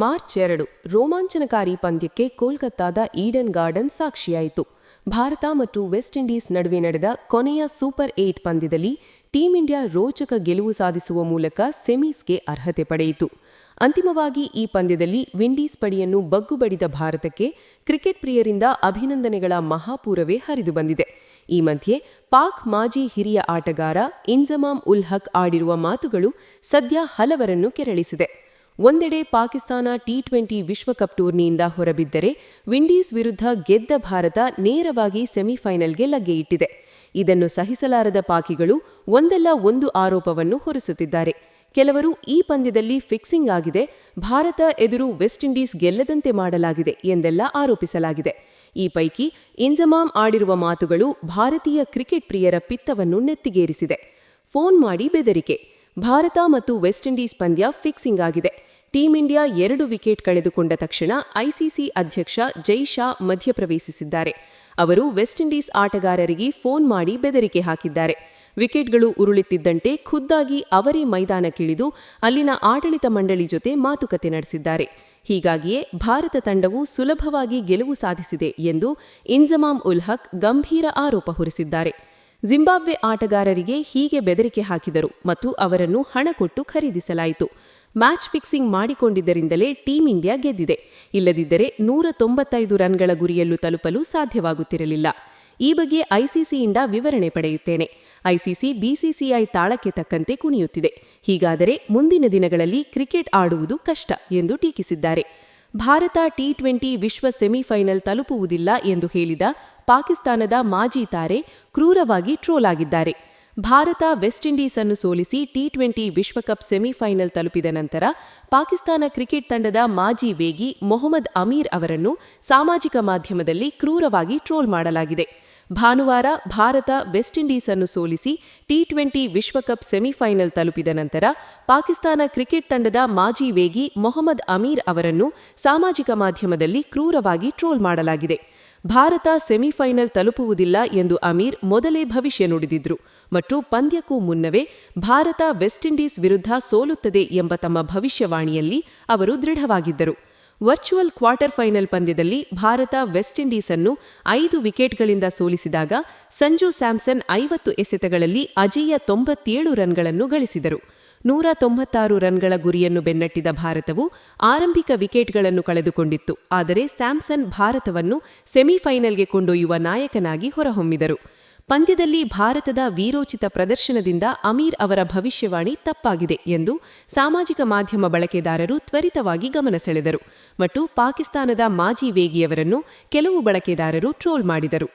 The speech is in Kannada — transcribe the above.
ಮಾರ್ಚ್ 2 ರೋಮಾಂಚನಕಾರಿ ಪಂದ್ಯಕ್ಕೆ ಕೋಲ್ಕತ್ತಾದ ಈಡನ್ ಗಾರ್ಡನ್ ಸಾಕ್ಷಿಯಾಯಿತು. ಭಾರತ ಮತ್ತು ವೆಸ್ಟ್ ಇಂಡೀಸ್ ನಡುವೆ ನಡೆದ ಕೊನೆಯ ಸೂಪರ್ 8 ಪಂದ್ಯದಲ್ಲಿ ಟೀಂ ಇಂಡಿಯಾ ರೋಚಕ ಗೆಲುವು ಸಾಧಿಸುವ ಮೂಲಕ ಸೆಮೀಸ್ಗೆ ಅರ್ಹತೆ ಪಡೆಯಿತು. ಅಂತಿಮವಾಗಿ ಈ ಪಂದ್ಯದಲ್ಲಿ ವಿಂಡೀಸ್ ಪಡೆಯನ್ನು ಬಗ್ಗುಬಡಿದ ಭಾರತಕ್ಕೆ ಕ್ರಿಕೆಟ್ ಪ್ರಿಯರಿಂದ ಅಭಿನಂದನೆಗಳ ಮಹಾಪೂರವೇ ಹರಿದು ಬಂದಿದೆ. ಈ ಮಧ್ಯೆ ಪಾಕ್ ಮಾಜಿ ಹಿರಿಯ ಆಟಗಾರ ಇಂಜಮಾಮ್ ಉಲ್ ಹಕ್ ಆಡಿರುವ ಮಾತುಗಳು ಸದ್ಯ ಹಲವರನ್ನು ಕೆರಳಿಸಿದೆ. ಒಂದೆಡೆ ಪಾಕಿಸ್ತಾನ ಟಿ20 ವಿಶ್ವಕಪ್ ಟೂರ್ನಿಯಿಂದ ಹೊರಬಿದ್ದರೆ ವಿಂಡೀಸ್ ವಿರುದ್ಧ ಗೆದ್ದ ಭಾರತ ನೇರವಾಗಿ ಸೆಮಿಫೈನಲ್ಗೆ ಲಗ್ಗೆಯಿಟ್ಟಿದೆ. ಇದನ್ನು ಸಹಿಸಲಾರದ ಪಾಕಿಗಳು ಒಂದಲ್ಲ ಒಂದು ಆರೋಪವನ್ನು ಹೊರಿಸುತ್ತಿದ್ದಾರೆ. ಕೆಲವರು ಈ ಪಂದ್ಯದಲ್ಲಿ ಫಿಕ್ಸಿಂಗ್ ಆಗಿದೆ, ಭಾರತ ಎದುರು ವೆಸ್ಟ್ ಇಂಡೀಸ್ ಗೆಲ್ಲದಂತೆ ಮಾಡಲಾಗಿದೆ ಎಂದೆಲ್ಲ ಆರೋಪಿಸಲಾಗಿದೆ. ಈ ಪೈಕಿ ಇಂಜಮಾಮ್ ಆಡಿರುವ ಮಾತುಗಳು ಭಾರತೀಯ ಕ್ರಿಕೆಟ್ ಪ್ರಿಯರ ಪಿತ್ತವನ್ನು ನೆತ್ತಿಗೇರಿಸಿದೆ. ಫೋನ್ ಮಾಡಿ ಬೆದರಿಕೆ. ಭಾರತ ಮತ್ತು ವೆಸ್ಟ್ ಇಂಡೀಸ್ ಪಂದ್ಯ ಫಿಕ್ಸಿಂಗ್ ಆಗಿದೆ. ಟೀಂ ಇಂಡಿಯಾ 2 ವಿಕೆಟ್ ಕಳೆದುಕೊಂಡ ತಕ್ಷಣ ಐಸಿಸಿ ಅಧ್ಯಕ್ಷ ಜೈ ಶಾ ಮಧ್ಯಪ್ರವೇಶಿಸಿದ್ದಾರೆ. ಅವರು ವೆಸ್ಟ್ ಇಂಡೀಸ್ ಆಟಗಾರರಿಗೆ ಫೋನ್ ಮಾಡಿ ಬೆದರಿಕೆ ಹಾಕಿದ್ದಾರೆ. ವಿಕೆಟ್ಗಳು ಉರುಳುತ್ತಿದ್ದಂತೆ ಖುದ್ದಾಗಿ ಅವರೇ ಮೈದಾನಕ್ಕಿಳಿದು ಅಲ್ಲಿನ ಆಡಳಿತ ಮಂಡಳಿ ಜೊತೆ ಮಾತುಕತೆ ನಡೆಸಿದ್ದಾರೆ. ಹೀಗಾಗಿಯೇ ಭಾರತ ತಂಡವು ಸುಲಭವಾಗಿ ಗೆಲುವು ಸಾಧಿಸಿದೆ ಎಂದು ಇಂಜಮಾಮ್ ಉಲ್ ಹಕ್ ಗಂಭೀರ ಆರೋಪ ಹೊರಿಸಿದ್ದಾರೆ. ಜಿಂಬಾಬ್ವೆ ಆಟಗಾರರಿಗೆ ಹೀಗೆ ಬೆದರಿಕೆ ಹಾಕಿದರು ಮತ್ತು ಅವರನ್ನು ಹಣ ಕೊಟ್ಟು ಖರೀದಿಸಲಾಯಿತು. ಮ್ಯಾಚ್ ಫಿಕ್ಸಿಂಗ್ ಮಾಡಿಕೊಂಡಿದ್ದರಿಂದಲೇ ಟೀಂ ಇಂಡಿಯಾ ಗೆದ್ದಿದೆ. ಇಲ್ಲದಿದ್ದರೆ 195 ರನ್ಗಳ ಗುರಿಯಲ್ಲೂ ತಲುಪಲು ಸಾಧ್ಯವಾಗುತ್ತಿರಲಿಲ್ಲ. ಈ ಬಗ್ಗೆ ಐಸಿಸಿಯಿಂದ ವಿವರಣೆ ಪಡೆಯುತ್ತೇನೆ. ಐಸಿಸಿ ಬಿಸಿಸಿಐ ತಾಳಕ್ಕೆ ತಕ್ಕಂತೆ ಕುಣಿಯುತ್ತಿದೆ. ಹೀಗಾದರೆ ಮುಂದಿನ ದಿನಗಳಲ್ಲಿ ಕ್ರಿಕೆಟ್ ಆಡುವುದು ಕಷ್ಟ ಎಂದು ಟೀಕಿಸಿದ್ದಾರೆ. ಭಾರತ ಟಿ20 ವಿಶ್ವ ಸೆಮಿಫೈನಲ್ ತಲುಪುವುದಿಲ್ಲ ಎಂದು ಹೇಳಿದ ಪಾಕಿಸ್ತಾನದ ಮಾಜಿ ತಾರೆ ಕ್ರೂರವಾಗಿ ಟ್ರೋಲ್ ಆಗಿದ್ದಾರೆ. ಭಾರತ ವೆಸ್ಟ್ ಇಂಡೀಸ್ ಅನ್ನು ಸೋಲಿಸಿ ಟಿ20 ವಿಶ್ವಕಪ್ ಸೆಮಿಫೈನಲ್ ತಲುಪಿದ ನಂತರ ಪಾಕಿಸ್ತಾನ ಕ್ರಿಕೆಟ್ ತಂಡದ ಮಾಜಿ ವೇಗಿ ಮೊಹಮ್ಮದ್ ಅಮೀರ್ ಅವರನ್ನು ಸಾಮಾಜಿಕ ಮಾಧ್ಯಮದಲ್ಲಿ ಕ್ರೂರವಾಗಿ ಟ್ರೋಲ್ ಮಾಡಲಾಗಿದೆ. ಭಾನುವಾರ ಭಾರತ ವೆಸ್ಟ್ ಇಂಡೀಸ್ ಅನ್ನು ಸೋಲಿಸಿ ಟಿ20 ವಿಶ್ವಕಪ್ ಸೆಮಿಫೈನಲ್ ತಲುಪಿದ ನಂತರ ಪಾಕಿಸ್ತಾನ ಕ್ರಿಕೆಟ್ ತಂಡದ ಮಾಜಿ ವೇಗಿ ಮೊಹಮ್ಮದ್ ಅಮೀರ್ ಅವರನ್ನು ಸಾಮಾಜಿಕ ಮಾಧ್ಯಮದಲ್ಲಿ ಕ್ರೂರವಾಗಿ ಟ್ರೋಲ್ ಮಾಡಲಾಗಿದೆ. ಭಾರತ ಸೆಮಿಫೈನಲ್ ತಲುಪುವುದಿಲ್ಲ ಎಂದು ಅಮೀರ್ ಮೊದಲೇ ಭವಿಷ್ಯ ನುಡಿದಿದ್ರು ಮತ್ತು ಪಂದ್ಯಕ್ಕೂ ಮುನ್ನವೇ ಭಾರತ ವೆಸ್ಟ್ ಇಂಡೀಸ್ ವಿರುದ್ಧ ಸೋಲುತ್ತದೆ ಎಂಬ ತಮ್ಮ ಭವಿಷ್ಯವಾಣಿಯಲ್ಲಿ ಅವರು ದೃಢವಾಗಿದ್ದರು. ವರ್ಚುವಲ್ ಕ್ವಾರ್ಟರ್ ಫೈನಲ್ ಪಂದ್ಯದಲ್ಲಿ ಭಾರತ ವೆಸ್ಟ್ ಇಂಡೀಸ್ ಅನ್ನು 5 ವಿಕೆಟ್ಗಳಿಂದ ಸೋಲಿಸಿದಾಗ ಸಂಜು ಸ್ಯಾಮ್ಸನ್ 50 ಎಸೆತಗಳಲ್ಲಿ ಅಜೇಯ 97 ರನ್ಗಳನ್ನು ಗಳಿಸಿದರು. 196 ರನ್ಗಳ ಗುರಿಯನ್ನು ಬೆನ್ನಟ್ಟಿದ ಭಾರತವು ಆರಂಭಿಕ ವಿಕೆಟ್ಗಳನ್ನು ಕಳೆದುಕೊಂಡಿತ್ತು. ಆದರೆ ಸ್ಯಾಮ್ಸನ್ ಭಾರತವನ್ನು ಸೆಮಿಫೈನಲ್ಗೆ ಕೊಂಡೊಯ್ಯುವ ನಾಯಕನಾಗಿ ಹೊರಹೊಮ್ಮಿದರು. ಪಂದ್ಯದಲ್ಲಿ ಭಾರತದ ವೀರೋಚಿತ ಪ್ರದರ್ಶನದಿಂದ ಅಮೀರ್ ಅವರ ಭವಿಷ್ಯವಾಣಿ ತಪ್ಪಾಗಿದೆ ಎಂದು ಸಾಮಾಜಿಕ ಮಾಧ್ಯಮ ಬಳಕೆದಾರರು ತ್ವರಿತವಾಗಿ ಗಮನ ಸೆಳೆದರು ಮತ್ತು ಪಾಕಿಸ್ತಾನದ ಮಾಜಿ ವೇಗಿಯವರನ್ನು ಕೆಲವು ಬಳಕೆದಾರರು ಟ್ರೋಲ್ ಮಾಡಿದರು.